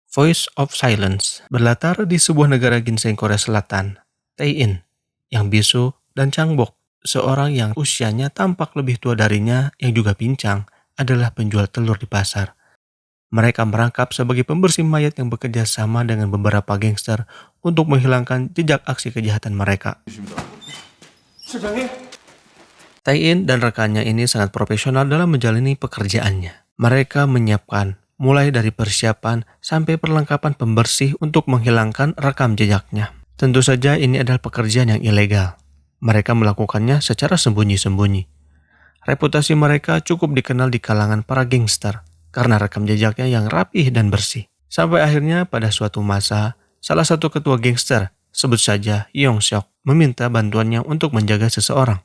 Voice of Silence berlatar di sebuah negara ginseng Korea Selatan, Tae-in, yang bisu dan Changbok, seorang yang usianya tampak lebih tua darinya yang juga pincang, adalah penjual telur di pasar. Mereka merangkap sebagai pembersih mayat yang bekerja sama dengan beberapa gangster untuk menghilangkan jejak aksi kejahatan mereka. Tae-in dan rekannya ini sangat profesional dalam menjalani pekerjaannya. Mereka menyiapkan mulai dari persiapan sampai perlengkapan pembersih untuk menghilangkan rekam jejaknya. Tentu saja ini adalah pekerjaan yang ilegal. Mereka melakukannya secara sembunyi-sembunyi. Reputasi mereka cukup dikenal di kalangan para gangster karena rekam jejaknya yang rapih dan bersih. Sampai akhirnya pada suatu masa, salah satu ketua gangster, sebut saja Yong-seok, meminta bantuannya untuk menjaga seseorang.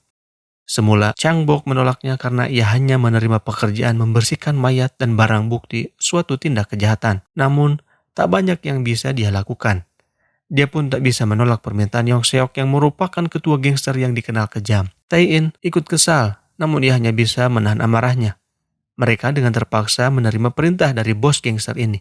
Semula, Changbok menolaknya karena ia hanya menerima pekerjaan membersihkan mayat dan barang bukti suatu tindak kejahatan. Namun, tak banyak yang bisa dia lakukan. Dia pun tak bisa menolak permintaan Yong-seok yang merupakan ketua gangster yang dikenal kejam. Tae-in ikut kesal, namun ia hanya bisa menahan amarahnya. Mereka dengan terpaksa menerima perintah dari bos gangster ini.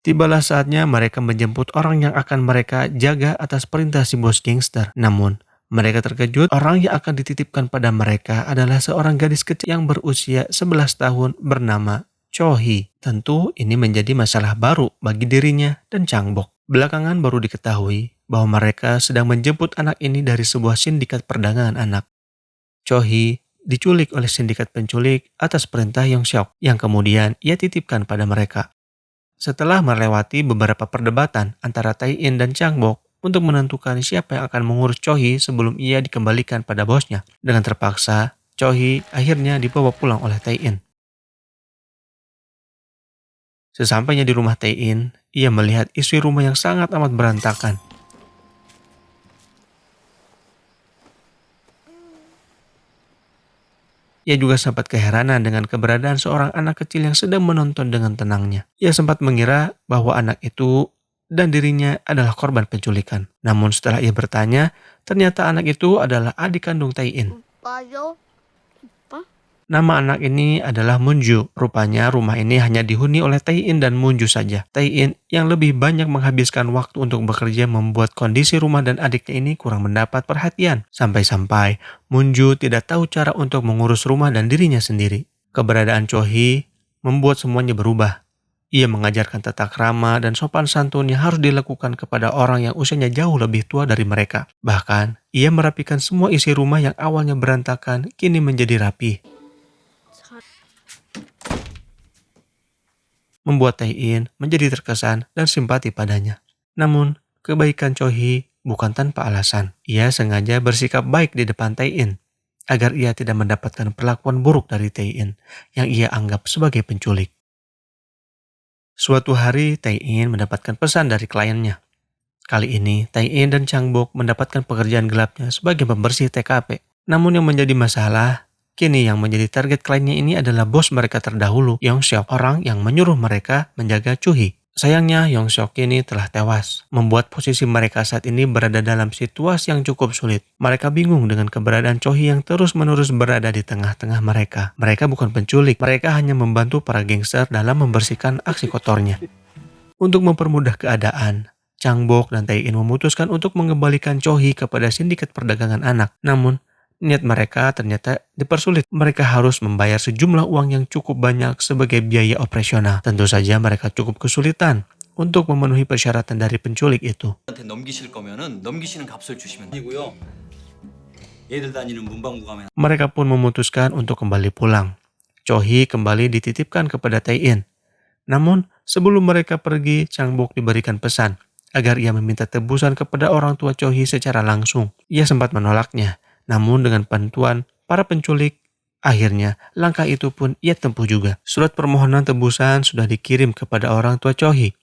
Tibalah saatnya mereka menjemput orang yang akan mereka jaga atas perintah si bos gangster. Namun, mereka terkejut orang yang akan dititipkan pada mereka adalah seorang gadis kecil yang berusia 11 tahun bernama Cho-hee. Tentu ini menjadi masalah baru bagi dirinya dan Changbok. Belakangan baru diketahui bahwa mereka sedang menjemput anak ini dari sebuah sindikat perdagangan anak. Cho-hee diculik oleh sindikat penculik atas perintah Yong-seok yang kemudian ia titipkan pada mereka. Setelah melewati beberapa perdebatan antara Tae-in dan Changbok untuk menentukan siapa yang akan mengurus Cho-hee sebelum ia dikembalikan pada bosnya, dengan terpaksa Cho-hee akhirnya dibawa pulang oleh Tae-in. Sesampainya di rumah Tae-in, ia melihat isi rumah yang sangat amat berantakan. Ia juga sempat keheranan dengan keberadaan seorang anak kecil yang sedang menonton dengan tenangnya. Ia sempat mengira bahwa anak itu dan dirinya adalah korban penculikan. Namun setelah ia bertanya, ternyata anak itu adalah adik kandung Tae-in. Nama anak ini adalah Munju. Rupanya rumah ini hanya dihuni oleh Tae-in dan Munju saja. Tae-in yang lebih banyak menghabiskan waktu untuk bekerja membuat kondisi rumah dan adiknya ini kurang mendapat perhatian. Sampai-sampai Munju tidak tahu cara untuk mengurus rumah dan dirinya sendiri. Keberadaan Cho-hee membuat semuanya berubah. Ia mengajarkan tata krama dan sopan santun yang harus dilakukan kepada orang yang usianya jauh lebih tua dari mereka. Bahkan, ia merapikan semua isi rumah yang awalnya berantakan kini menjadi rapi. Membuat Tae-in menjadi terkesan dan simpati padanya. Namun, kebaikan Cho-hee bukan tanpa alasan. Ia sengaja bersikap baik di depan Tae-in, agar ia tidak mendapatkan perlakuan buruk dari Tae-in yang ia anggap sebagai penculik. Suatu hari, Tae-in mendapatkan pesan dari kliennya. Kali ini, Tae-in dan Changbok mendapatkan pekerjaan gelapnya sebagai pembersih TKP. Namun yang menjadi masalah, kini yang menjadi target kliennya ini adalah bos mereka terdahulu, Yong-seok, orang yang menyuruh mereka menjaga Cho-hee. Sayangnya, Yong-seok kini telah tewas, membuat posisi mereka saat ini berada dalam situasi yang cukup sulit. Mereka bingung dengan keberadaan Cho-hee yang terus-menerus berada di tengah-tengah mereka. Mereka bukan penculik, mereka hanya membantu para gangster dalam membersihkan aksi kotornya. Untuk mempermudah keadaan, Changbok dan Tae-in memutuskan untuk mengembalikan Cho-hee kepada sindikat perdagangan anak. Namun, niat mereka ternyata dipersulit. Mereka harus membayar sejumlah uang yang cukup banyak sebagai biaya operasional. Tentu saja mereka cukup kesulitan untuk memenuhi persyaratan dari penculik itu. Mereka pun memutuskan untuk kembali pulang. Cho-hee kembali dititipkan kepada Tae-in. Namun, sebelum mereka pergi, Changbok diberikan pesan agar ia meminta tebusan kepada orang tua Cho-hee secara langsung. Ia sempat menolaknya. Namun dengan bantuan para penculik, akhirnya langkah itu pun ia tempuh juga. Surat permohonan tebusan sudah dikirim kepada orang tua Cho-hee.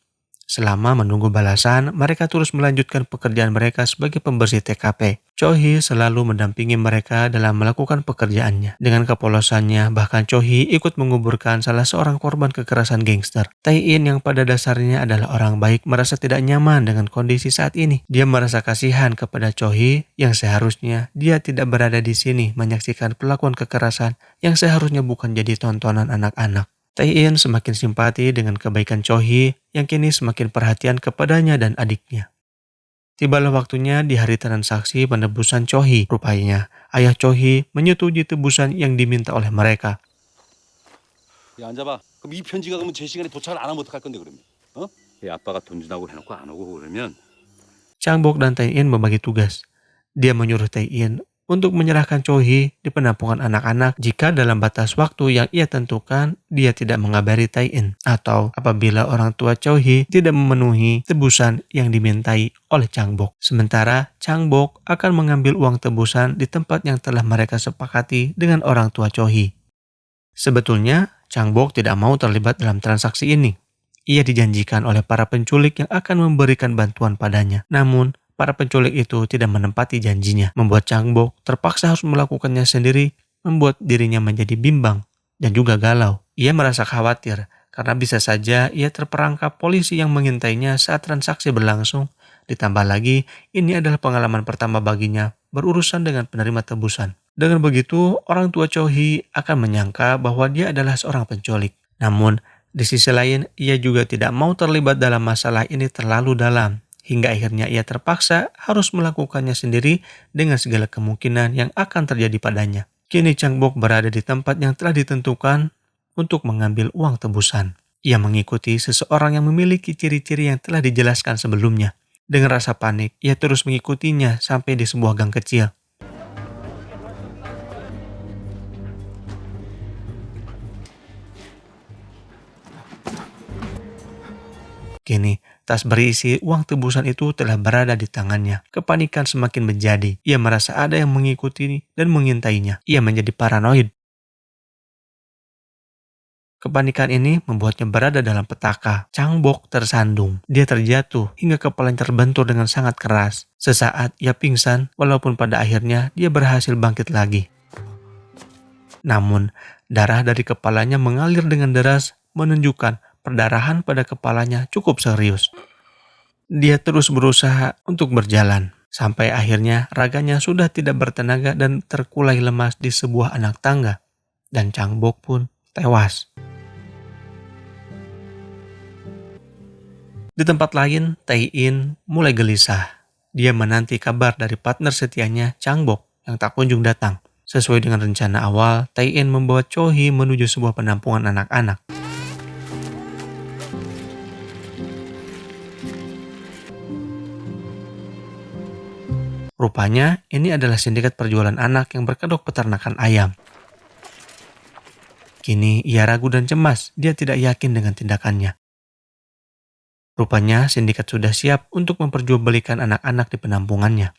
Selama menunggu balasan, mereka terus melanjutkan pekerjaan mereka sebagai pembersih TKP. Cho-hee selalu mendampingi mereka dalam melakukan pekerjaannya. Dengan kepolosannya, bahkan Cho-hee ikut menguburkan salah seorang korban kekerasan gangster. Tae-in yang pada dasarnya adalah orang baik merasa tidak nyaman dengan kondisi saat ini. Dia merasa kasihan kepada Cho-hee yang seharusnya dia tidak berada di sini menyaksikan perlakuan kekerasan yang seharusnya bukan jadi tontonan anak-anak. Tai-in semakin simpati dengan kebaikan Cho-hee yang kini semakin perhatian kepadanya dan adiknya. Tibalah waktunya di hari transaksi penebusan Cho-hee. Rupanya, ayah Cho-hee menyetujui tebusan yang diminta oleh mereka. 야, 앉아봐. 그럼 이 편지가 그러면 제 시간에 도착을 안 하면 어떡할 건데 그러면? 어? 얘 아빠가 돈 준다고 해놓고 안 오고 그러면 Changbok dan Tai-in membagi tugas. Dia menyuruh Tai-in untuk menyerahkan Cho-hee di penampungan anak-anak jika dalam batas waktu yang ia tentukan dia tidak mengabari Tai-in, atau apabila orang tua Cho-hee tidak memenuhi tebusan yang dimintai oleh Changbok. Sementara Changbok akan mengambil uang tebusan di tempat yang telah mereka sepakati dengan orang tua Cho-hee. Sebetulnya, Changbok tidak mau terlibat dalam transaksi ini. Ia dijanjikan oleh para penculik yang akan memberikan bantuan padanya. Namun, para penculik itu tidak menepati janjinya, membuat Changbok terpaksa harus melakukannya sendiri, membuat dirinya menjadi bimbang dan juga galau. Ia merasa khawatir karena bisa saja ia terperangkap polisi yang mengintainya saat transaksi berlangsung. Ditambah lagi, ini adalah pengalaman pertama baginya berurusan dengan penerima tebusan. Dengan begitu, orang tua Cho-hee akan menyangka bahwa dia adalah seorang penculik. Namun, di sisi lain, ia juga tidak mau terlibat dalam masalah ini terlalu dalam, hingga akhirnya ia terpaksa harus melakukannya sendiri dengan segala kemungkinan yang akan terjadi padanya. Kini Changbok berada di tempat yang telah ditentukan untuk mengambil uang tebusan. Ia mengikuti seseorang yang memiliki ciri-ciri yang telah dijelaskan sebelumnya. Dengan rasa panik, ia terus mengikutinya sampai di sebuah gang kecil. Kini, tas berisi uang tebusan itu telah berada di tangannya. Kepanikan semakin menjadi. Ia merasa ada yang mengikuti dan mengintainya. Ia menjadi paranoid. Kepanikan ini membuatnya berada dalam petaka. Changbok tersandung. Dia terjatuh hingga kepalanya terbentur dengan sangat keras. Sesaat ia pingsan, walaupun pada akhirnya dia berhasil bangkit lagi. Namun, darah dari kepalanya mengalir dengan deras, menunjukkan perdarahan pada kepalanya cukup serius. Dia terus berusaha untuk berjalan, sampai akhirnya raganya sudah tidak bertenaga dan terkulai lemas di sebuah anak tangga. Dan Changbok pun tewas. Di tempat lain, Tai-in mulai gelisah. Dia menanti kabar dari partner setianya, Changbok, yang tak kunjung datang. Sesuai dengan rencana awal, Tai-in membawa Cho-hee menuju sebuah penampungan anak-anak. Rupanya, ini adalah sindikat perjualan anak yang berkedok peternakan ayam. Kini, ia ragu dan cemas. Dia tidak yakin dengan tindakannya. Rupanya, sindikat sudah siap untuk memperjualbelikan anak-anak di penampungannya.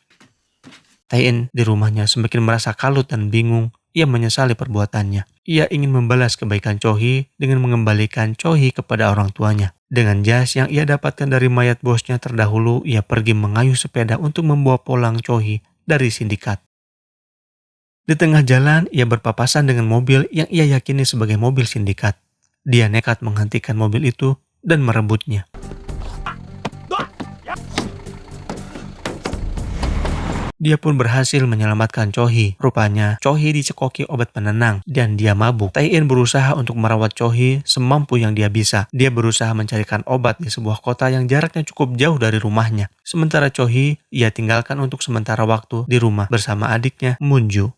Tai-in di rumahnya semakin merasa kalut dan bingung. Ia menyesali perbuatannya. Ia ingin membalas kebaikan Cho-hee dengan mengembalikan Cho-hee kepada orang tuanya. Dengan jas yang ia dapatkan dari mayat bosnya terdahulu, ia pergi mengayuh sepeda untuk membawa pulang Cho-hee dari sindikat. Di tengah jalan, ia berpapasan dengan mobil yang ia yakini sebagai mobil sindikat. Dia nekat menghentikan mobil itu dan merebutnya. Dia pun berhasil menyelamatkan Cho-hee. Rupanya, Cho-hee dicekoki obat penenang dan dia mabuk. Tai-in berusaha untuk merawat Cho-hee semampu yang dia bisa. Dia berusaha mencarikan obat di sebuah kota yang jaraknya cukup jauh dari rumahnya. Sementara Cho-hee, ia tinggalkan untuk sementara waktu di rumah bersama adiknya, Moon-ju.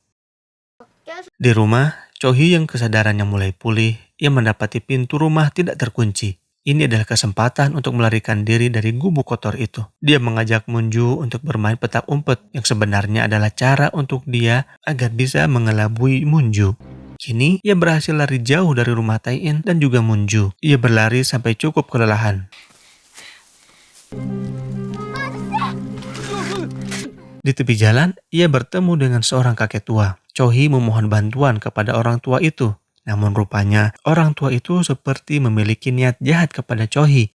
Di rumah, Cho-hee yang kesadarannya mulai pulih, ia mendapati pintu rumah tidak terkunci. Ini adalah kesempatan untuk melarikan diri dari gubuk kotor itu. Dia mengajak Moon-ju untuk bermain petak umpet yang sebenarnya adalah cara untuk dia agar bisa mengelabui Moon-ju. Kini, ia berhasil lari jauh dari rumah Tai-in dan juga Moon-ju. Ia berlari sampai cukup kelelahan. Di tepi jalan, ia bertemu dengan seorang kakek tua. Cho-hee memohon bantuan kepada orang tua itu. Namun rupanya, orang tua itu seperti memiliki niat jahat kepada Cho-hee.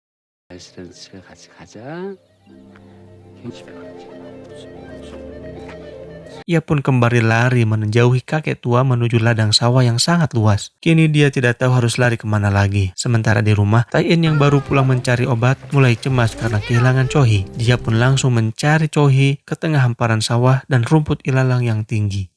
Ia pun kembali lari menjauhi kakek tua menuju ladang sawah yang sangat luas. Kini dia tidak tahu harus lari kemana lagi. Sementara di rumah, Tai-in yang baru pulang mencari obat mulai cemas karena kehilangan Cho-hee. Dia pun langsung mencari Cho-hee ke tengah hamparan sawah dan rumput ilalang yang tinggi.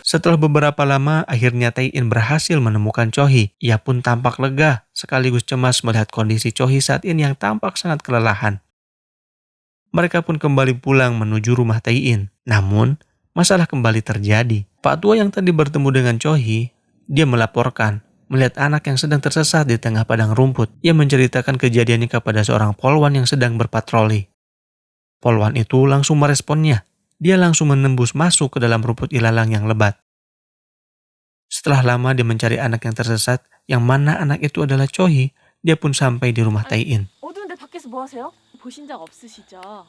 Setelah beberapa lama, akhirnya Tae-in berhasil menemukan Cho-hee. Ia pun tampak lega, sekaligus cemas melihat kondisi Cho-hee saat ini yang tampak sangat kelelahan. Mereka pun kembali pulang menuju rumah Tae-in. Namun, masalah kembali terjadi. Pak tua yang tadi bertemu dengan Cho-hee, dia melaporkan melihat anak yang sedang tersesat di tengah padang rumput. Ia menceritakan kejadiannya kepada seorang polwan yang sedang berpatroli. Polwan itu langsung meresponnya. Dia langsung menembus masuk ke dalam rumput ilalang yang lebat. Setelah lama dia mencari anak yang tersesat, yang mana anak itu adalah Cho-hee, dia pun sampai di rumah Tae-in. 어두운데 밖에서 뭐 하세요? 보신 적 없으시죠?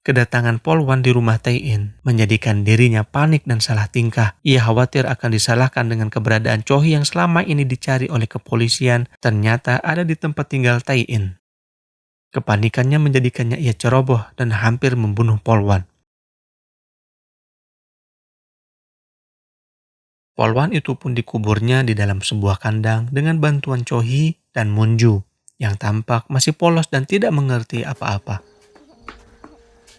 Kedatangan polwan di rumah Tae-in menjadikan dirinya panik dan salah tingkah. Ia khawatir akan disalahkan dengan keberadaan Cho-hee yang selama ini dicari oleh kepolisian ternyata ada di tempat tinggal Tae-in. Kepanikannya menjadikannya ia ceroboh dan hampir membunuh polwan. Polwan itu pun dikuburnya di dalam sebuah kandang dengan bantuan Cho-hee dan Moon-ju yang tampak masih polos dan tidak mengerti apa-apa.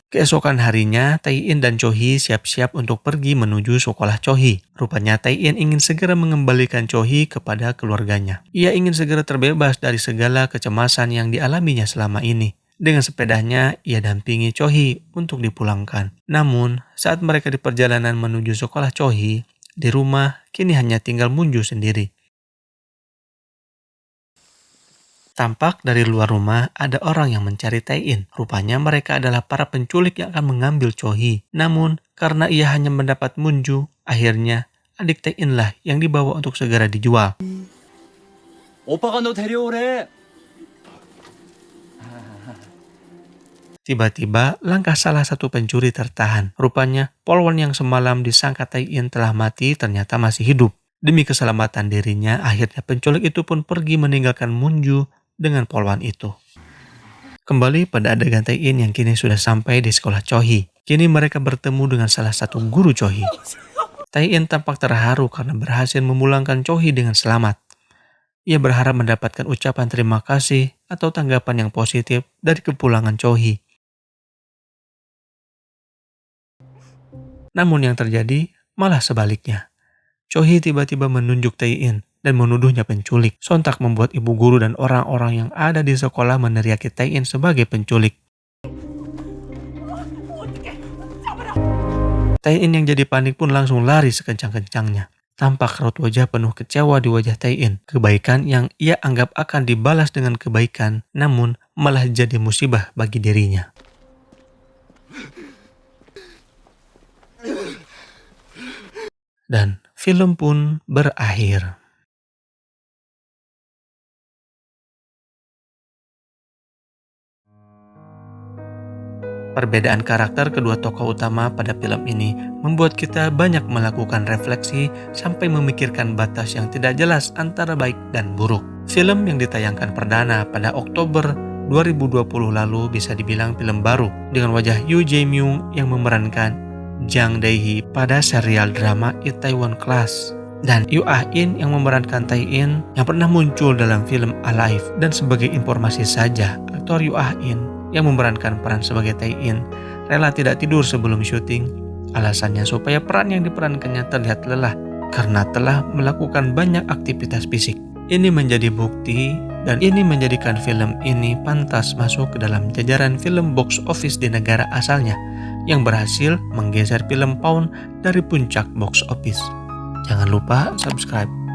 Keesokan harinya, Tae-in dan Cho-hee siap-siap untuk pergi menuju sekolah Cho-hee. Rupanya Tae-in ingin segera mengembalikan Cho-hee kepada keluarganya. Ia ingin segera terbebas dari segala kecemasan yang dialaminya selama ini. Dengan sepedanya, ia dampingi Cho-hee untuk dipulangkan. Namun, saat mereka di perjalanan menuju sekolah Cho-hee, di rumah kini hanya tinggal Moon-ju sendiri. Tampak dari luar rumah ada orang yang mencari Tae-in. Rupanya mereka adalah para penculik yang akan mengambil Cho-hee. Namun, karena ia hanya mendapat Moon-ju, akhirnya adik Tae-in lah yang dibawa untuk segera dijual. 오빠가 너 데려오래. Tiba-tiba, langkah salah satu pencuri tertahan. Rupanya, polwan yang semalam disangka Tae-in telah mati ternyata masih hidup. Demi keselamatan dirinya, akhirnya penculik itu pun pergi meninggalkan Moon-ju dengan polwan itu. Kembali pada adegan Tae-in yang kini sudah sampai di sekolah Cho-hee. Kini mereka bertemu dengan salah satu guru Cho-hee. Tae-in tampak terharu karena berhasil memulangkan Cho-hee dengan selamat. Ia berharap mendapatkan ucapan terima kasih atau tanggapan yang positif dari kepulangan Cho-hee. Namun yang terjadi malah sebaliknya. Cho-hee tiba-tiba menunjuk Tae-in dan menuduhnya penculik. Sontak membuat ibu guru dan orang-orang yang ada di sekolah meneriaki Tae-in sebagai penculik. Tae-in yang jadi panik pun langsung lari sekencang-kencangnya. Tampak raut wajah penuh kecewa di wajah Tae-in. Kebaikan yang ia anggap akan dibalas dengan kebaikan, namun malah jadi musibah bagi dirinya. Dan film pun berakhir. Perbedaan karakter kedua tokoh utama pada film ini membuat kita banyak melakukan refleksi sampai memikirkan batas yang tidak jelas antara baik dan buruk. Film yang ditayangkan perdana pada Oktober 2020 lalu bisa dibilang film baru dengan wajah Yoo Jae-myung yang memerankan Jang Dae-hee pada serial drama Itaewon Class dan Yoo Ah-in yang memerankan Tae-in yang pernah muncul dalam film Alive. Dan sebagai informasi saja, aktor Yoo Ah-in yang memerankan peran sebagai Tae-in rela tidak tidur sebelum syuting. Alasannya supaya peran yang diperankannya terlihat lelah karena telah melakukan banyak aktivitas fisik. Ini menjadi bukti dan ini menjadikan film ini pantas masuk ke dalam jajaran film box office di negara asalnya yang berhasil menggeser film Pound dari puncak box office. Jangan lupa subscribe.